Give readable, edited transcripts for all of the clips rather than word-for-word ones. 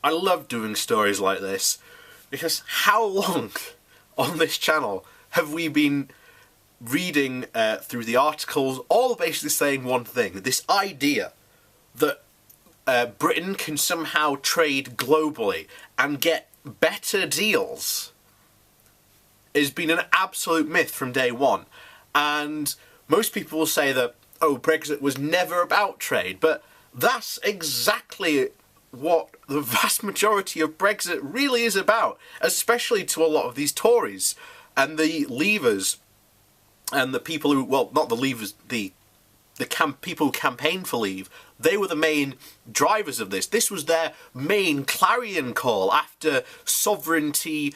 I love doing stories like this, because how long on this channel have we been reading through the articles, all basically saying one thing: this idea that Britain can somehow trade globally and get better deals has been an absolute myth from day one. And most people will say that, oh, Brexit was never about trade, but that's exactly what the vast majority of Brexit really is about, especially to a lot of these Tories and the Leavers and the people who, well, not the Leavers, the people who campaigned for Leave. They were the main drivers of this. This was their main clarion call after sovereignty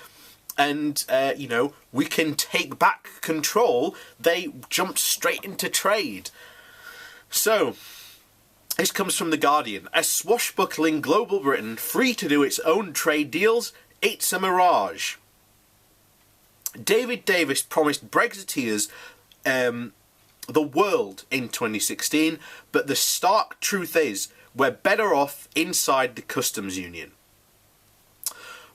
and, you know, we can take back control. They jumped straight into trade. So, this comes from The Guardian. A swashbuckling global Britain free to do its own trade deals, it's a mirage. David Davis promised Brexiteers the world in 2016, but the stark truth is we're better off inside the customs union.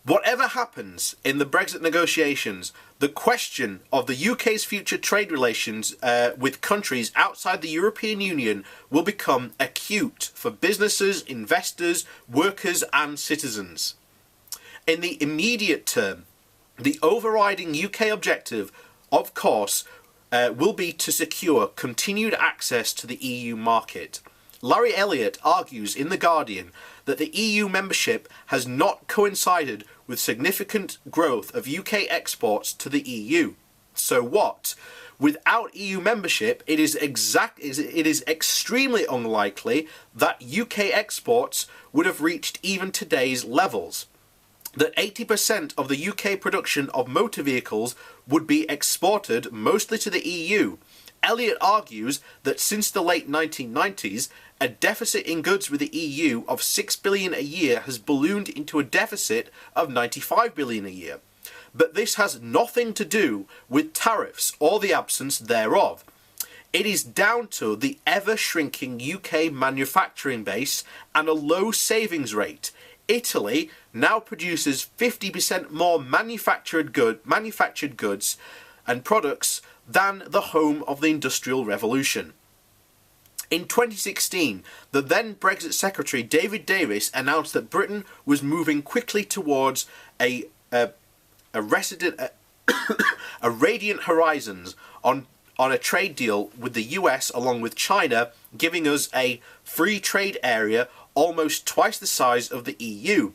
Whatever happens in the Brexit negotiations, the question of the UK's future trade relations with countries outside the European Union will become acute for businesses, investors, workers and citizens. In the immediate term, the overriding UK objective, of course, will be to secure continued access to the EU market. Larry Elliott argues in The Guardian that the EU membership has not coincided with significant growth of UK exports to the EU. So what? Without EU membership, it is extremely unlikely that UK exports would have reached even today's levels. That 80% of the UK production of motor vehicles would be exported mostly to the EU. Elliott argues that since the late 1990s, a deficit in goods with the EU of $6 billion a year has ballooned into a deficit of $95 billion a year. But this has nothing to do with tariffs or the absence thereof. It is down to the ever-shrinking UK manufacturing base and a low savings rate. Italy now produces 50% more manufactured goods and products than the home of the Industrial Revolution. In 2016, the then Brexit Secretary David Davis announced that Britain was moving quickly towards a radiant horizons on a trade deal with the US along with China, giving us a free trade area almost twice the size of the EU.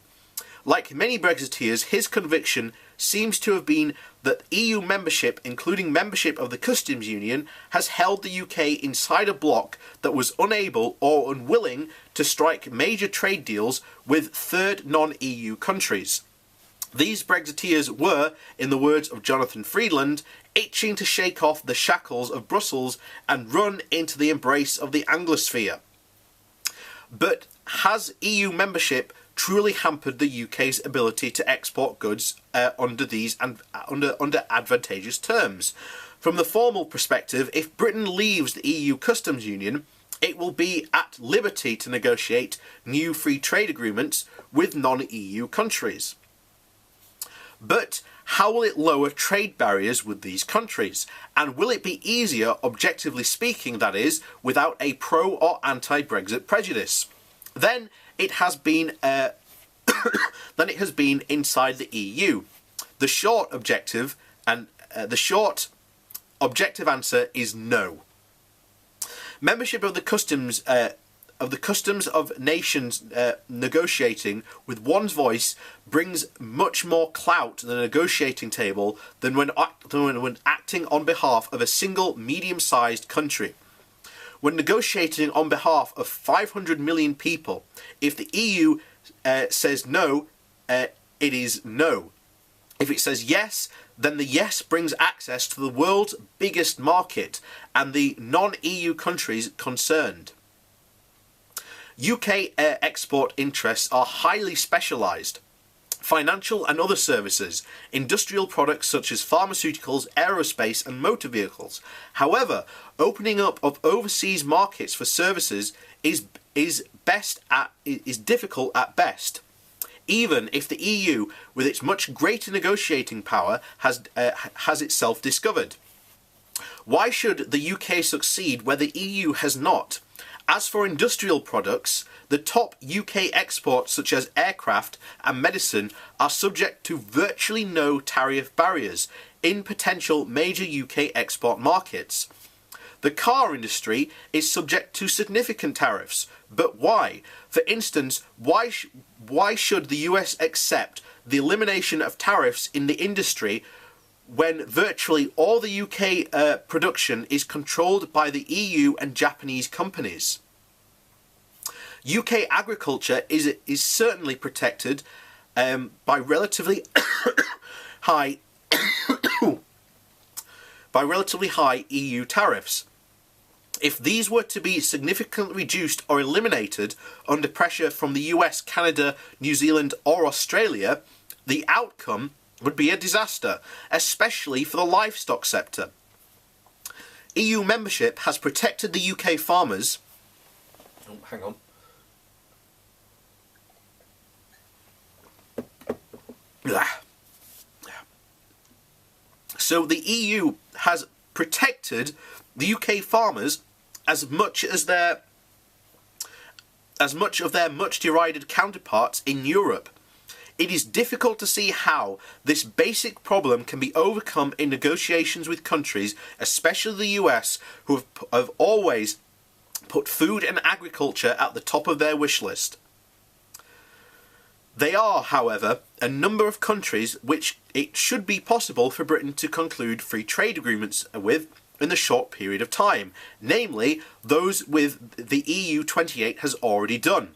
Like many Brexiteers, his conviction seems to have been that EU membership, including membership of the customs union, has held the UK inside a bloc that was unable or unwilling to strike major trade deals with third non-EU countries. These Brexiteers were, in the words of Jonathan Freedland, itching to shake off the shackles of Brussels and run into the embrace of the Anglosphere. But has EU membership truly hampered the UK's ability to export goods under advantageous terms? From the formal perspective, if Britain leaves the EU customs union, it will be at liberty to negotiate new free trade agreements with non-EU countries. But how will it lower trade barriers with these countries? And will it be easier, objectively speaking, that is, without a pro or anti-Brexit prejudice? Then it has been inside the EU. The short objective answer is no. Membership of the customs of nations negotiating with one's voice brings much more clout to the negotiating table than when acting on behalf of a single medium-sized country. When negotiating on behalf of 500 million people, if the EU says no, it is no. If it says yes, then the yes brings access to the world's biggest market and the non-EU countries concerned. UK export interests are highly specialised. Financial and other services, industrial products such as pharmaceuticals, aerospace and motor vehicles. However, opening up of overseas markets for services is difficult at best. even if the EU, with its much greater negotiating power, has itself discovered. Why should the UK succeed where the EU has not? As for industrial products, the top UK exports such as aircraft and medicine are subject to virtually no tariff barriers in potential major UK export markets. The car industry is subject to significant tariffs, but why? For instance, why should the US accept the elimination of tariffs in the industry when virtually all the UK production is controlled by the EU and Japanese companies? UK agriculture is certainly protected by relatively high EU tariffs. If these were to be significantly reduced or eliminated under pressure from the US, Canada, New Zealand or Australia, the outcome would be a disaster, especially for the livestock sector. EU membership has protected the UK farmers. Oh, hang on. So the EU has protected the UK farmers as much of their much derided counterparts in Europe. It is difficult to see how this basic problem can be overcome in negotiations with countries, especially the US, who have always put food and agriculture at the top of their wish list. They are, however, a number of countries which it should be possible for Britain to conclude free trade agreements with in a short period of time, namely those with the EU 28 has already done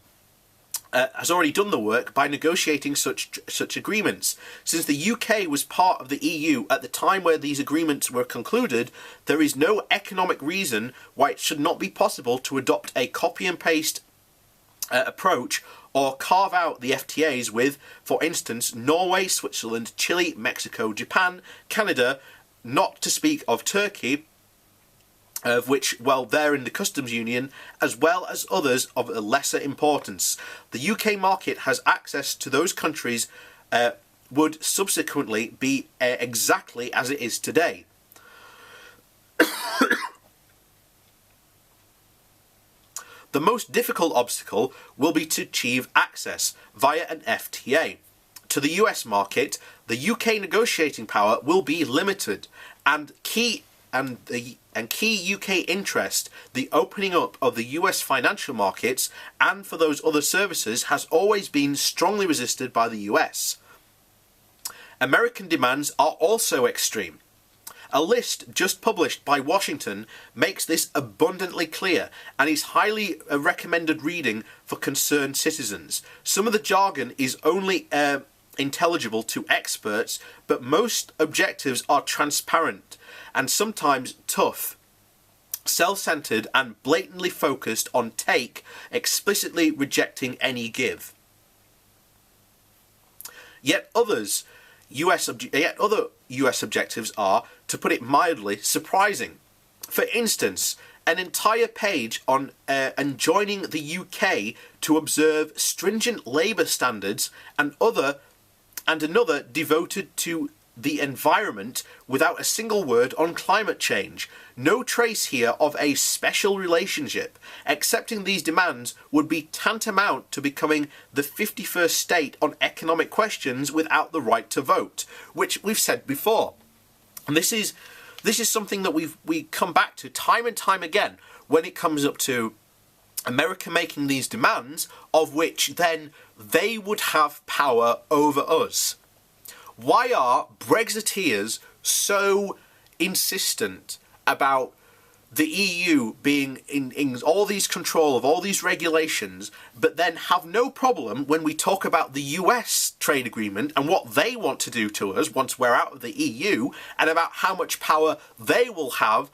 the work by negotiating such agreements. Since the UK was part of the EU at the time where these agreements were concluded, there is no economic reason why it should not be possible to adopt a copy and paste approach or carve out the FTAs with, for instance, Norway, Switzerland, Chile, Mexico, Japan, Canada, not to speak of Turkey, of which, well, they're in the customs union, as well as others of a lesser importance. The UK market has access to those countries would subsequently be exactly as it is today. The most difficult obstacle will be to achieve access via an FTA. To the US market, the UK negotiating power will be limited, and key UK interest, the opening up of the US financial markets and for those other services, has always been strongly resisted by the US. American demands are also extreme. A list just published by Washington makes this abundantly clear and is highly recommended reading for concerned citizens. Some of the jargon is only intelligible to experts, but most objectives are transparent and sometimes tough, self-centered and blatantly focused on take, explicitly rejecting any give. Yet other US objectives are, to put it mildly, surprising. For instance, an entire page on enjoining the UK to observe stringent labour standards and another devoted to the environment without a single word on climate change. No trace here of a special relationship. Accepting these demands would be tantamount to becoming the 51st state on economic questions without the right to vote, which we've said before. And this is something that we come back to time and time again when it comes up to America making these demands, of which then they would have power over us. Why are Brexiteers so insistent about the EU being in all these control of all these regulations, but then have no problem when we talk about the US trade agreement and what they want to do to us once we're out of the EU, and about how much power they will have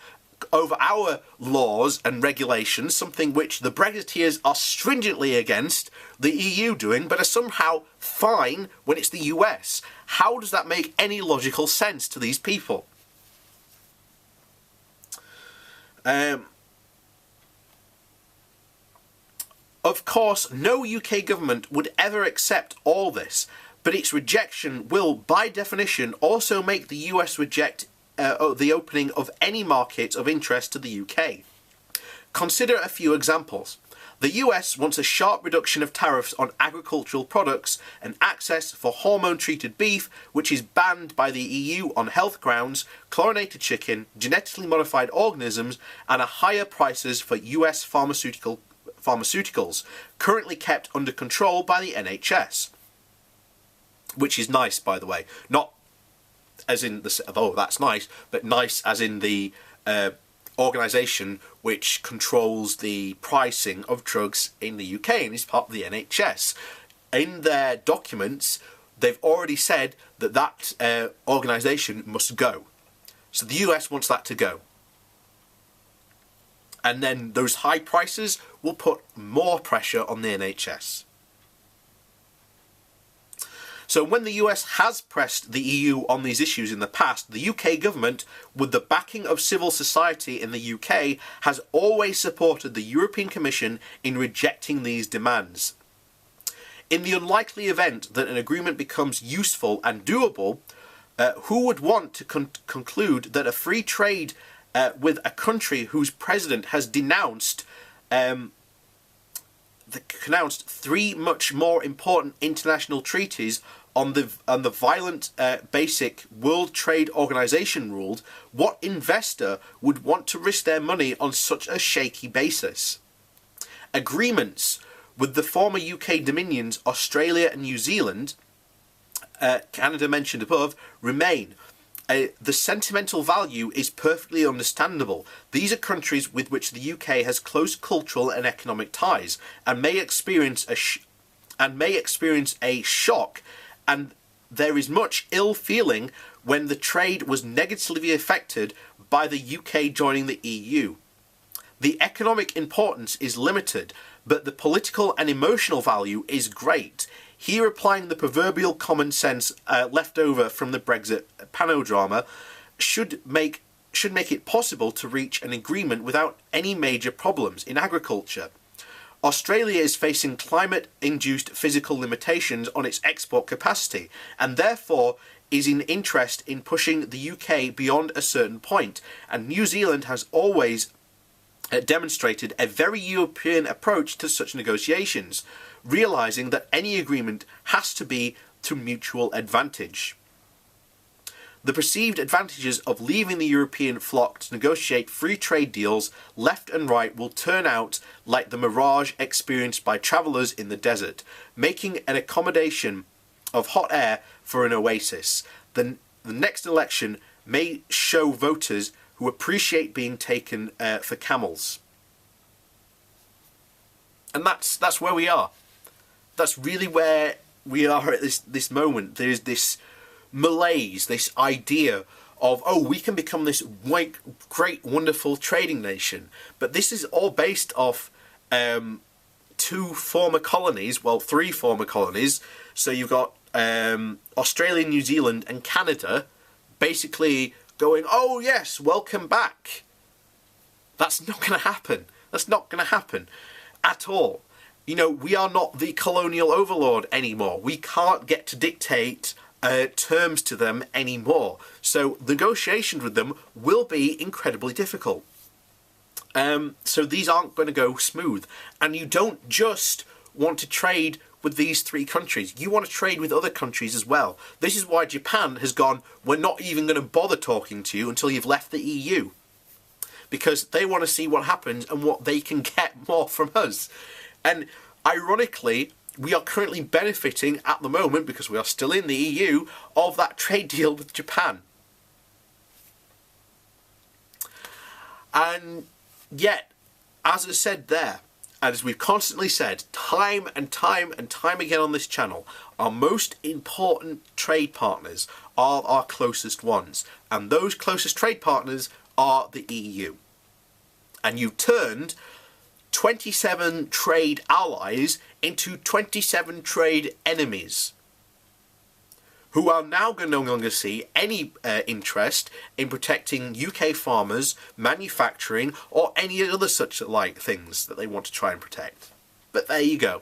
over our laws and regulations, something which the Brexiteers are stringently against the EU doing, but are somehow fine when it's the US. How does that make any logical sense to these people? Of course, no UK government would ever accept all this, but its rejection will, by definition, also make the US reject the opening of any market of interest to the UK. Consider a few examples. The US wants a sharp reduction of tariffs on agricultural products and access for hormone-treated beef, which is banned by the EU on health grounds, chlorinated chicken, genetically modified organisms, and higher prices for US pharmaceuticals, currently kept under control by the NHS. Which is nice, by the way. Not as in the, oh, that's nice, but nice as in the organisation which controls the pricing of drugs in the UK and is part of the NHS. In their documents, they've already said that that organisation must go. So the US wants that to go. And then those high prices will put more pressure on the NHS. So when the US has pressed the EU on these issues in the past, the UK government, with the backing of civil society in the UK, has always supported the European Commission in rejecting these demands. In the unlikely event that an agreement becomes useful and doable, who would want to conclude that a free trade with a country whose president has denounced three much more important international treaties on the violent basic World Trade Organization ruled, what investor would want to risk their money on such a shaky basis? Agreements with the former UK dominions Australia and New Zealand, Canada mentioned above, remain. The sentimental value is perfectly understandable. These are countries with which the UK has close cultural and economic ties, and may experience a shock. And there is much ill feeling when the trade was negatively affected by the UK joining the EU. The economic importance is limited, but the political and emotional value is great. Here, applying the proverbial common sense left over from the Brexit panodrama should make it possible to reach an agreement without any major problems in agriculture. Australia is facing climate-induced physical limitations on its export capacity, and therefore is in interest in pushing the UK beyond a certain point, and New Zealand has always demonstrated a very European approach to such negotiations, realising that any agreement has to be to mutual advantage. The perceived advantages of leaving the European flock to negotiate free trade deals left and right will turn out like the mirage experienced by travellers in the desert, making an accommodation of hot air for an oasis. The next election may show voters who appreciate being taken for camels. And that's where we are. That's really where we are at this moment. There's this malaise, this idea of, oh, we can become this great, wonderful trading nation. But this is all based off three former colonies. So you've got Australia, New Zealand and Canada basically going, oh yes, welcome back. That's not going to happen. That's not going to happen at all. You know, we are not the colonial overlord anymore. We can't get to dictate terms to them anymore. So negotiations with them will be incredibly difficult. So these aren't going to go smooth. And you don't just want to trade with these three countries. You want to trade with other countries as well. This is why Japan has gone, we're not even going to bother talking to you until you've left the EU. Because they want to see what happens and what they can get more from us. And ironically, we are currently benefiting at the moment, because we are still in the EU, of that trade deal with Japan. And yet, as I said there, and as we've constantly said, time and time and time again on this channel, our most important trade partners are our closest ones. And those closest trade partners are the EU. And you turned 27 trade allies into 27 trade enemies, who are now going to no longer see any interest in protecting UK farmers, manufacturing, or any other such like things that they want to try and protect. But there you go.